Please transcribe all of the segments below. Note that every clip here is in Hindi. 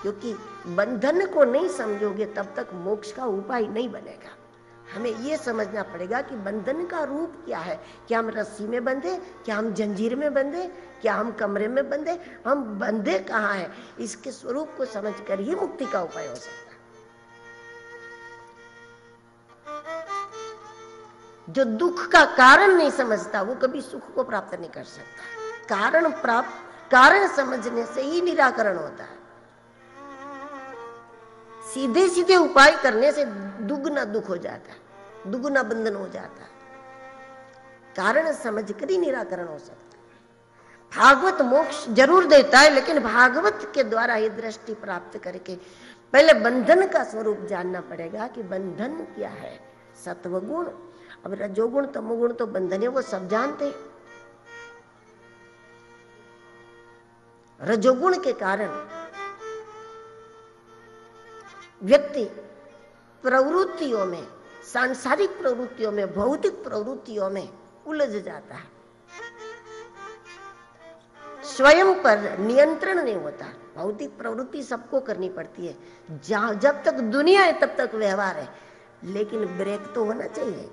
क्योंकि बंधन को नहीं समझोगे तब तक मोक्ष का उपाय नहीं बनेगा। हमें यह समझना पड़ेगा कि बंधन का रूप क्या है। क्या हम रस्सी में बंधे, क्या हम जंजीर में बंधे, क्या हम कमरे में बंधे, हम बंधे कहाँ हैं? इसके स्वरूप को समझकर ही मुक्ति का उपाय हो सकता है। जो दुख का कारण नहीं समझता वो कभी सुख को प्राप्त नहीं कर सकता। कारण समझने से ही निराकरण होता है। सीधे सीधे उपाय करने से दुगना दुख हो जाता है, दुगना बंधन हो जाता है। कारण समझकर ही निराकरण हो सकता है। भागवत मोक्ष जरूर देता है, लेकिन भागवत के द्वारा ही दृष्टि प्राप्त करके पहले बंधन का स्वरूप जानना पड़ेगा कि बंधन क्या है। सत्वगुण, अब रजोगुण तमोगुण तो बंधन है, वो सब जानते हैं। रजोगुण के कारण व्यक्ति प्रवृत्तियों में, सांसारिक प्रवृत्तियों में, भौतिक प्रवृत्तियों में उलझ जाता है। स्वयं पर नियंत्रण नहीं होता। भौतिक प्रवृत्ति सबको करनी पड़ती है, जब तक दुनिया है तब तक व्यवहार है, लेकिन ब्रेक तो होना चाहिए,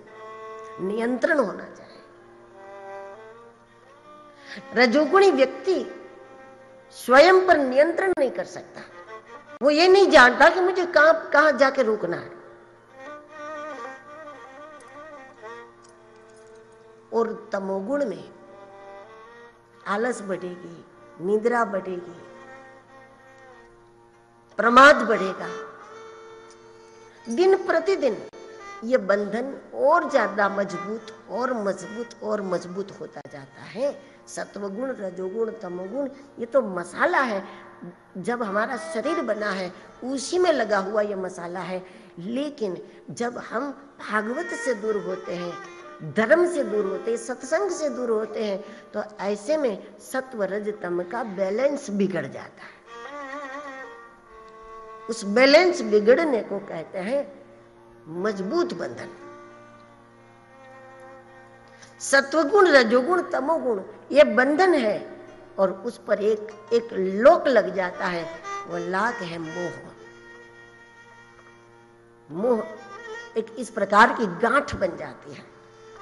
नियंत्रण होना चाहिए। रजोगुणी व्यक्ति स्वयं पर नियंत्रण नहीं कर सकता। वो ये नहीं जानता कि मुझे कहां जाके रुकना है। और तमोगुण में आलस बढ़ेगी, निद्रा बढ़ेगी, प्रमाद बढ़ेगा। दिन प्रतिदिन ये बंधन और ज्यादा मजबूत और मजबूत और मजबूत होता जाता है। सत्वगुण, रजोगुण, तमोगुण ये तो मसाला है। जब हमारा शरीर बना है उसी में लगा हुआ ये मसाला है। लेकिन जब हम भागवत से दूर होते हैं, धर्म से दूर होते हैं, सत्संग से दूर होते हैं, तो ऐसे में सत्व रज तम का बैलेंस बिगड़ जाता है। उस बैलेंस बिगड़ने को कहते हैं मजबूत बंधन। सत्वगुण, रजोगुण, तमोगुण ये बंधन है, और उस पर एक लोक लग जाता है। वो लाक है मोह। मोह एक इस प्रकार की गांठ बन जाती है।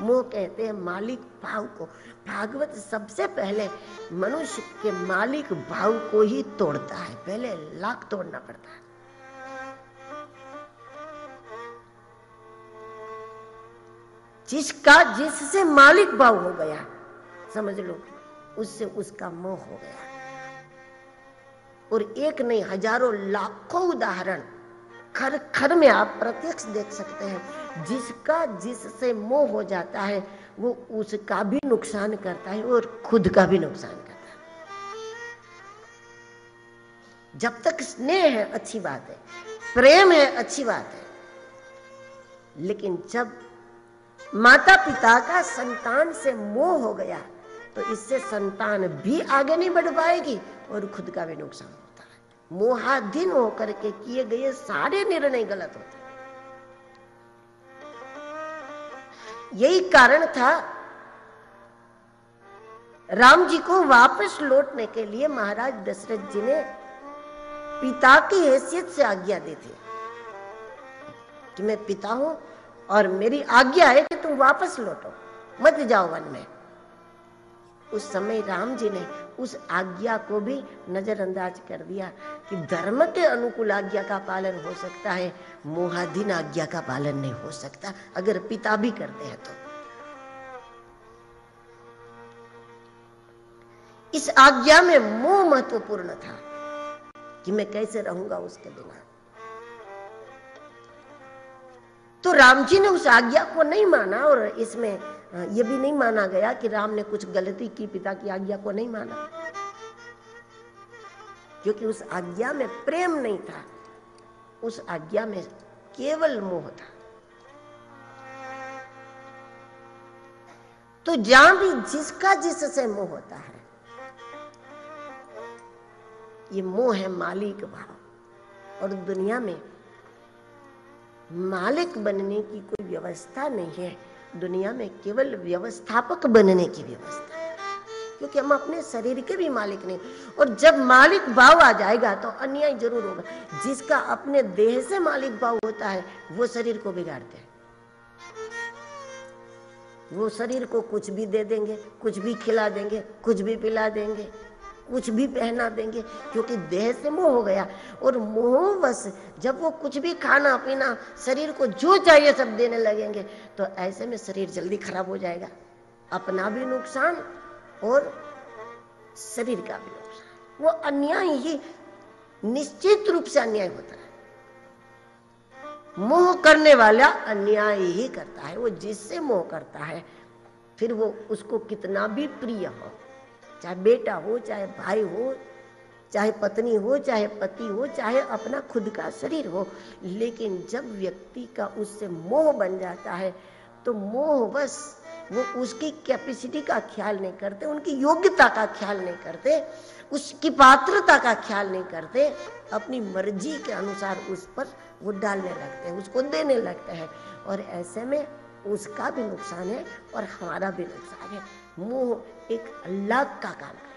मोह कहते हैं मालिक भाव को। भागवत सबसे पहले मनुष्य के मालिक भाव को ही तोड़ता है। पहले लाक तोड़ना पड़ता है। जिससे मालिक भाव हो गया, समझ लो, उससे उसका मोह हो गया। और एक नहीं, हजारों लाखों उदाहरण खर खर में आप प्रत्यक्ष देख सकते हैं। जिससे मोह हो जाता है वो उसका भी नुकसान करता है और खुद का भी नुकसान करता है। जब तक स्नेह है अच्छी बात है, प्रेम है अच्छी बात है, लेकिन जब माता पिता का संतान से मोह हो गया तो इससे संतान भी आगे नहीं बढ़ पाएगी और खुद का भी नुकसान होता है। मोहाधीन होकर के किए गए सारे निर्णय गलत होते हैं। यही कारण था राम जी को वापस लौटने के लिए महाराज दशरथ जी ने पिता की हैसियत से आज्ञा दी थी कि मैं पिता हूं और मेरी आज्ञा है कि तुम वापस लौटो, मत जाओ वन में। उस समय राम जी ने उस आज्ञा को भी नजरअंदाज कर दिया कि धर्म के अनुकूल आज्ञा का पालन हो सकता है, मोहाधीन आज्ञा का पालन नहीं हो सकता, अगर पिता भी करते हैं तो। इस आज्ञा में मोह महत्वपूर्ण था कि मैं कैसे रहूंगा उसके बिना। तो राम जी ने उस आज्ञा को नहीं माना, और इसमें यह भी नहीं माना गया कि राम ने कुछ गलती की, पिता की आज्ञा को नहीं माना, क्योंकि उस आज्ञा में प्रेम नहीं था, उस आज्ञा में केवल मोह था। तो जहां भी जिसका जिससे मोह होता है, ये मोह है मालिक भाव। और दुनिया में मालिक बनने की कोई व्यवस्था नहीं है, दुनिया में केवल व्यवस्थापक बनने की व्यवस्था है। क्योंकि हम अपने शरीर के भी मालिक नहीं। और जब मालिक भाव आ जाएगा तो अन्याय जरूर होगा। जिसका अपने देह से मालिक भाव होता है वो शरीर को बिगाड़ते हैं। वो शरीर को कुछ भी दे देंगे, कुछ भी खिला देंगे, कुछ भी पिला देंगे, कुछ भी पहना देंगे, क्योंकि देह से मोह हो गया। और मोहवश जब वो कुछ भी खाना पीना शरीर को जो चाहिए सब देने लगेंगे तो ऐसे में शरीर जल्दी खराब हो जाएगा। अपना भी नुकसान और शरीर का भी नुकसान। वो अन्याय ही निश्चित रूप से अन्याय होता है। मोह करने वाला अन्याय ही करता है। वो जिससे मोह करता है फिर वो उसको कितना भी प्रिय हो, चाहे बेटा हो, चाहे भाई हो, चाहे पत्नी हो, चाहे पति हो, चाहे अपना खुद का शरीर हो, लेकिन जब व्यक्ति का उससे मोह बन जाता है तो मोह बस वो उसकी कैपेसिटी का ख्याल नहीं करते, उनकी योग्यता का ख्याल नहीं करते, उसकी पात्रता का ख्याल नहीं करते, अपनी मर्जी के अनुसार उस पर वो डालने लगते हैं, उसको देने लगते हैं। और ऐसे में उसका भी नुकसान है और हमारा भी नुकसान है। मोह एक अल्लाह का काम है।